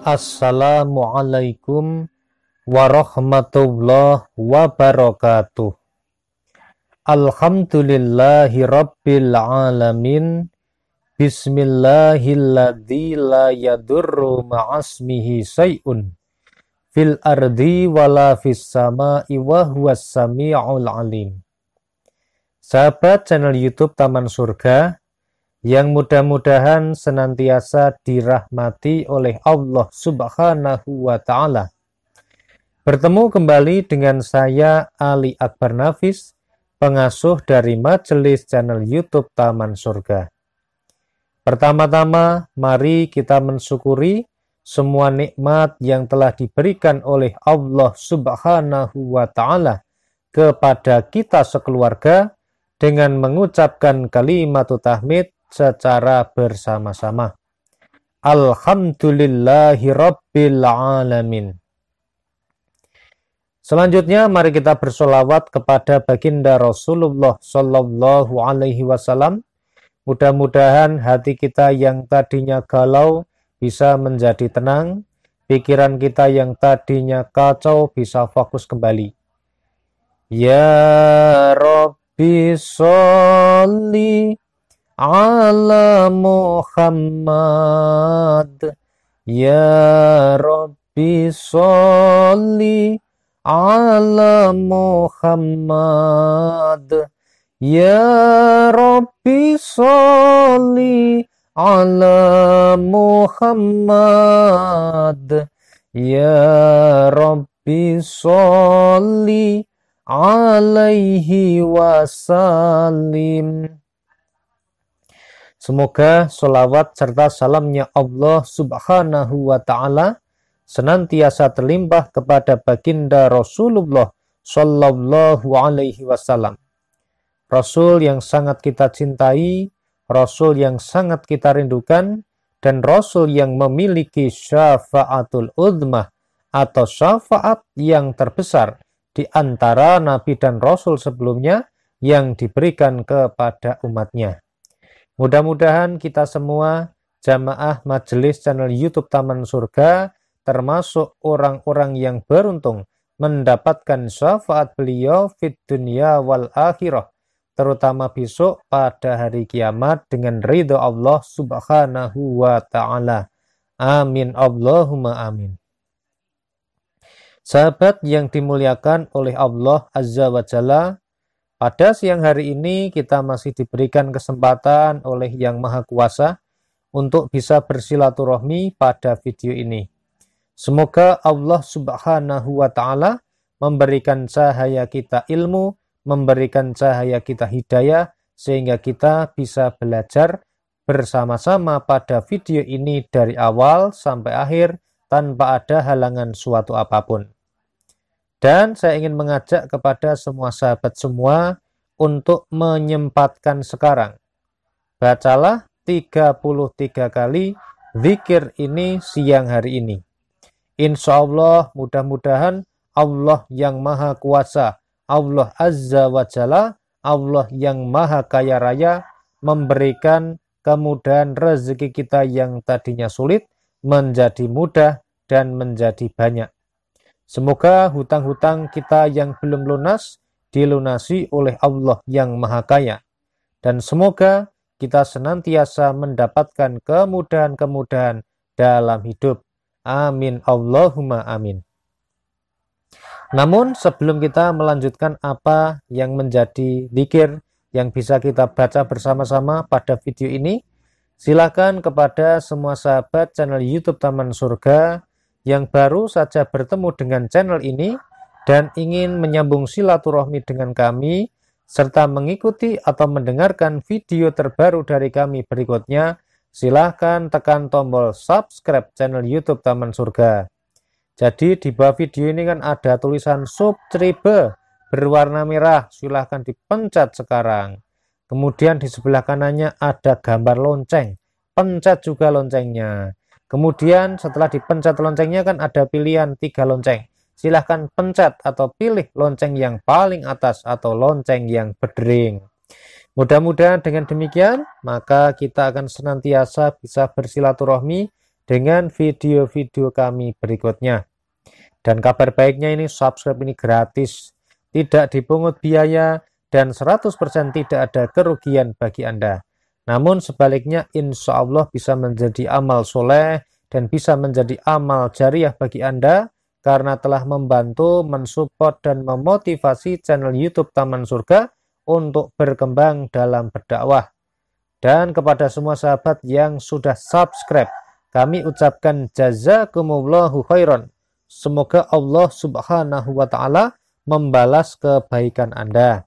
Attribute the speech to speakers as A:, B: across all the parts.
A: Assalamualaikum warahmatullahi wabarakatuh. Alhamdulillahi rabbil alamin. Bismillahilladzi la yadurru ma'asmihi syai'un fil ardi wala fis sama'i wa huwas sami'ul alim. Sahabat channel YouTube Taman Surga yang mudah-mudahan senantiasa dirahmati oleh Allah Subhanahu wa Ta'ala. Bertemu kembali dengan saya Ali Akbar Nafis, pengasuh dari Majelis channel YouTube Taman Surga. Pertama-tama, mari kita mensyukuri semua nikmat yang telah diberikan oleh Allah Subhanahu wa Ta'ala kepada kita sekeluarga dengan mengucapkan kalimat tahmid secara bersama-sama. Alhamdulillahi rabbil alamin. Selanjutnya mari kita bersolawat kepada baginda Rasulullah Sallallahu Alaihi Wasallam. Mudah-mudahan hati kita yang tadinya galau bisa menjadi tenang, pikiran kita yang tadinya kacau bisa fokus kembali. Ya Rabbi sholli ala Muhammad, ya Rabbi sholli ala Muhammad, ya Rabbi sholli ala Muhammad, ya Rabbi sholli alaihi wasallim. Semoga sholawat serta salamnya Allah Subhanahu wa Ta'ala senantiasa terlimpah kepada baginda Rasulullah Sallallahu Alaihi Wasallam. Rasul yang sangat kita cintai, Rasul yang sangat kita rindukan, dan Rasul yang memiliki syafaatul uzmah atau syafaat yang terbesar di antara Nabi dan Rasul sebelumnya yang diberikan kepada umatnya. Mudah-mudahan kita semua jamaah majelis channel YouTube Taman Surga termasuk orang-orang yang beruntung mendapatkan syafaat beliau fid dunya wal akhirah, terutama besok pada hari kiamat dengan ridho Allah Subhanahu wa Ta'ala. Amin Allahumma amin. Sahabat yang dimuliakan oleh Allah Azza wa Jalla, pada siang hari ini kita masih diberikan kesempatan oleh Yang Maha Kuasa untuk bisa bersilaturahmi pada video ini. Semoga Allah Subhanahu wa Ta'ala memberikan cahaya kita ilmu, memberikan cahaya kita hidayah, sehingga kita bisa belajar bersama-sama pada video ini dari awal sampai akhir tanpa ada halangan suatu apapun. Dan saya ingin mengajak kepada semua sahabat semua untuk menyempatkan sekarang. Bacalah 33 kali zikir ini siang hari ini. Insya Allah mudah-mudahan Allah yang Maha Kuasa, Allah Azza wa Jalla, Allah yang Maha Kaya Raya memberikan kemudahan rezeki kita yang tadinya sulit menjadi mudah dan menjadi banyak. Semoga hutang-hutang kita yang belum lunas dilunasi oleh Allah yang Maha Kaya. Dan semoga kita senantiasa mendapatkan kemudahan-kemudahan dalam hidup. Amin Allahumma amin. Namun sebelum kita melanjutkan apa yang menjadi zikir yang bisa kita baca bersama-sama pada video ini, silakan kepada semua sahabat channel YouTube Taman Surga yang baru saja bertemu dengan channel ini dan ingin menyambung silaturahmi dengan kami serta mengikuti atau mendengarkan video terbaru dari kami berikutnya, silahkan tekan tombol subscribe channel YouTube Taman Surga. Jadi di bawah video ini kan ada tulisan subscribe berwarna merah, silahkan dipencet sekarang. Kemudian di sebelah kanannya ada gambar lonceng, pencet juga loncengnya. Kemudian setelah dipencet loncengnya kan ada pilihan 3 lonceng. Silahkan pencet atau pilih lonceng yang paling atas atau lonceng yang berdering. Mudah-mudahan dengan demikian, maka kita akan senantiasa bisa bersilaturahmi dengan video-video kami berikutnya. Dan kabar baiknya ini subscribe ini gratis, tidak dipungut biaya, dan 100% tidak ada kerugian bagi Anda. Namun sebaliknya insya Allah bisa menjadi amal soleh dan bisa menjadi amal jariah bagi Anda karena telah membantu, mensupport, dan memotivasi channel YouTube Taman Surga untuk berkembang dalam berdakwah. Dan kepada semua sahabat yang sudah subscribe, kami ucapkan jazakumullahu khairan. Semoga Allah Subhanahu wa Ta'ala membalas kebaikan Anda.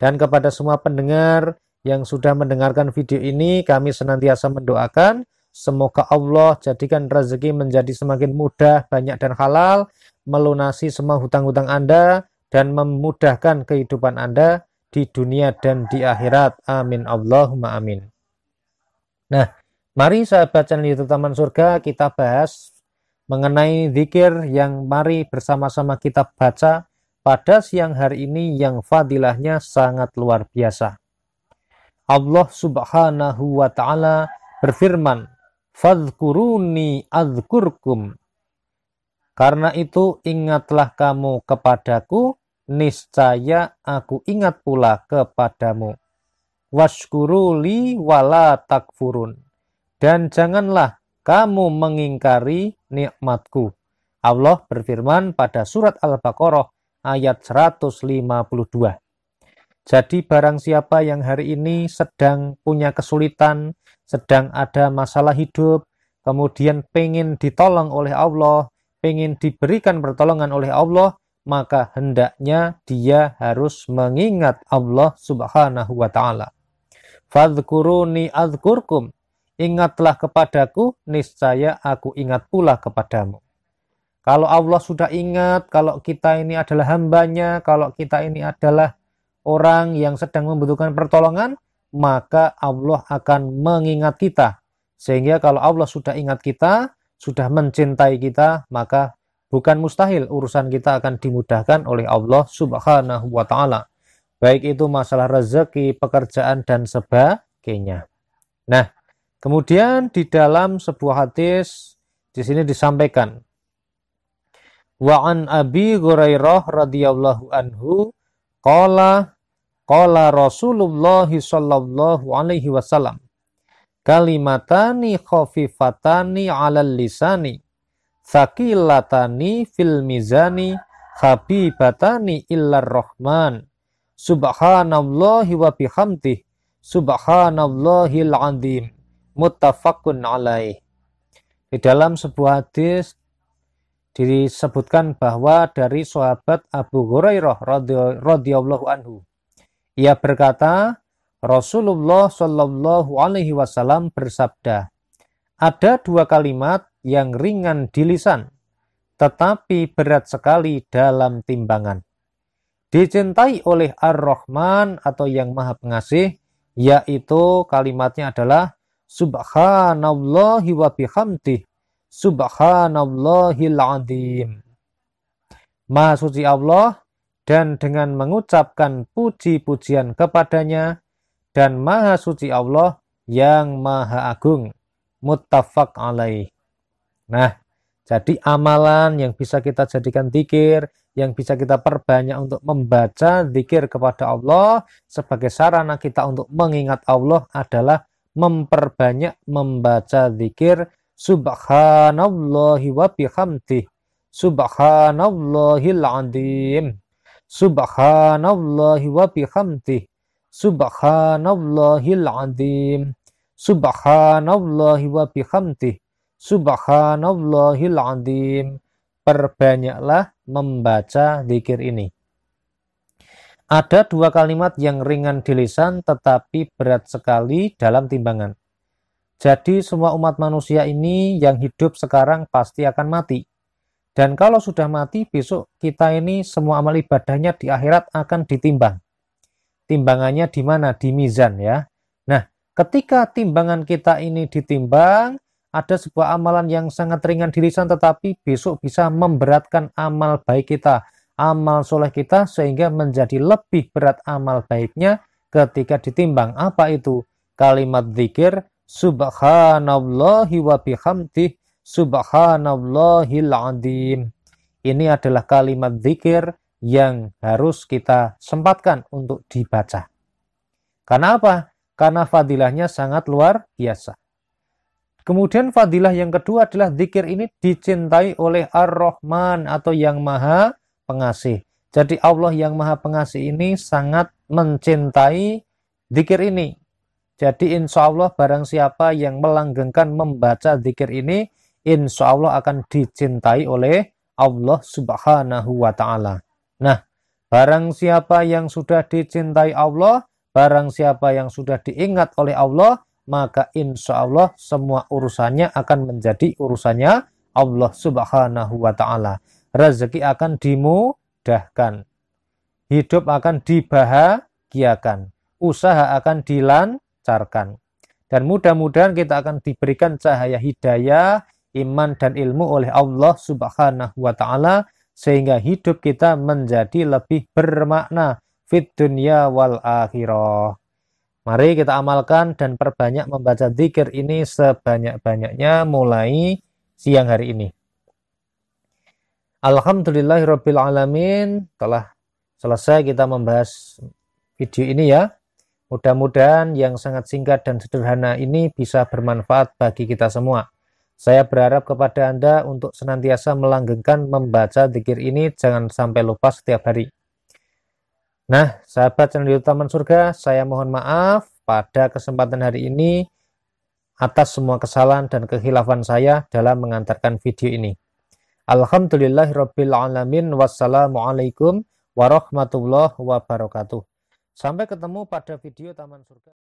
A: Dan kepada semua pendengar yang sudah mendengarkan video ini, kami senantiasa mendoakan semoga Allah jadikan rezeki menjadi semakin mudah, banyak, dan halal, melunasi semua hutang-hutang Anda, dan memudahkan kehidupan Anda di dunia dan di akhirat. Amin Allahumma amin. Nah, mari sahabat channel YouTube Taman Surga, kita bahas mengenai zikir yang mari bersama-sama kita baca pada siang hari ini yang fadilahnya sangat luar biasa. Allah Subhanahu wa Ta'ala berfirman, "Fadhkuruni adzkurkum." Karena itu ingatlah kamu kepadaku, niscaya aku ingat pula kepadamu. Washkuruli wala takfurun. Dan janganlah kamu mengingkari nikmatku. Allah berfirman pada surat Al-Baqarah ayat 152. Jadi barang siapa yang hari ini sedang punya kesulitan, sedang ada masalah hidup, kemudian pengen ditolong oleh Allah, pengen diberikan pertolongan oleh Allah, maka hendaknya dia harus mengingat Allah Subhanahu wa Ta'ala. Fadhkuruni adzkurkum. Ingatlah kepadaku, niscaya aku ingat pula kepadamu. Kalau Allah sudah ingat, kalau kita ini adalah hambanya, kalau kita ini adalah orang yang sedang membutuhkan pertolongan, maka Allah akan mengingat kita. Sehingga kalau Allah sudah ingat kita, sudah mencintai kita, maka bukan mustahil urusan kita akan dimudahkan oleh Allah Subhanahu wa Ta'ala. Baik itu masalah rezeki, pekerjaan, dan sebagainya. Nah, kemudian di dalam sebuah hadis di sini disampaikan, wa an Abi Hurairah radhiyallahu anhu qala Rasulullah sallallahu alaihi wasallam, kalimatani khafifatani 'alal lisani thaqilatani fil mizani habibatani illar rahman subhanallahi wa bihamdihi subhanallahil azim. Muttafaqun alaih. Di dalam sebuah hadis disebutkan bahwa dari sahabat Abu Hurairah radhiyallahu anhu, ia berkata, Rasulullah Shallallahu alaihi wasallam bersabda, ada dua kalimat yang ringan di lisan tetapi berat sekali dalam timbangan, dicintai oleh Ar-Rahman atau yang Maha Pengasih, yaitu kalimatnya adalah Subhanallahi wa bihamdihi Subhanallahil azim. Maha suci Allah dan dengan mengucapkan puji-pujian kepadanya, dan Maha suci Allah yang Maha Agung. Muttafaq alaih. Nah, jadi amalan yang bisa kita jadikan zikir, yang bisa kita perbanyak untuk membaca zikir kepada Allah sebagai sarana kita untuk mengingat Allah adalah memperbanyak membaca zikir Subhanallahi wa bihamdihi Subhanallahil azim. Subhanallahi wa bihamdihi Subhanallahil azim. Subhanallahi wa bihamdihi Subhanallahil azim. Perbanyaklah membaca zikir ini. Ada dua kalimat yang ringan di lisan tetapi berat sekali dalam timbangan. Jadi semua umat manusia ini yang hidup sekarang pasti akan mati. Dan kalau sudah mati, besok kita ini semua amal ibadahnya di akhirat akan ditimbang. Timbangannya di mana? Di mizan ya. Nah, ketika timbangan kita ini ditimbang, ada sebuah amalan yang sangat ringan di lisan tetapi besok bisa memberatkan amal baik kita, amal soleh kita, sehingga menjadi lebih berat amal baiknya ketika ditimbang. Apa itu? Kalimat zikir Subhanallahi wa bihamdihi Subhanallahil Adzim. Ini adalah kalimat zikir yang harus kita sempatkan untuk dibaca. Karena apa? Karena fadilahnya sangat luar biasa. Kemudian fadilah yang kedua adalah zikir ini dicintai oleh Ar-Rahman atau yang Maha Pengasih. Jadi Allah yang Maha Pengasih ini sangat mencintai zikir ini. Jadi insya Allah barang siapa yang melanggengkan membaca zikir ini, insya Allah akan dicintai oleh Allah Subhanahu wa Ta'ala. Nah, barang siapa yang sudah dicintai Allah, barang siapa yang sudah diingat oleh Allah, maka insya Allah semua urusannya akan menjadi urusannya Allah Subhanahu wa Ta'ala. Rezeki akan dimudahkan, hidup akan dibahagiakan, usaha akan dilancarkan, dan mudah-mudahan kita akan diberikan cahaya hidayah, iman dan ilmu oleh Allah Subhanahu wa Ta'ala, sehingga hidup kita menjadi lebih bermakna fid dunya wal akhirah. Mari kita amalkan dan perbanyak membaca zikir ini sebanyak-banyaknya mulai siang hari ini. Alhamdulillahirabbil alamin. Telah selesai kita membahas video ini ya. Mudah-mudahan yang sangat singkat dan sederhana ini bisa bermanfaat bagi kita semua. Saya berharap kepada Anda untuk senantiasa melanggengkan membaca zikir ini, jangan sampai lupa setiap hari. Nah, sahabat channel YouTube Taman Surga, saya mohon maaf pada kesempatan hari ini atas semua kesalahan dan kekhilafan saya dalam mengantarkan video ini. Alhamdulillahirabbil alamin. Wassalamualaikum warahmatullahi wabarakatuh. Sampai ketemu pada video Taman Surga.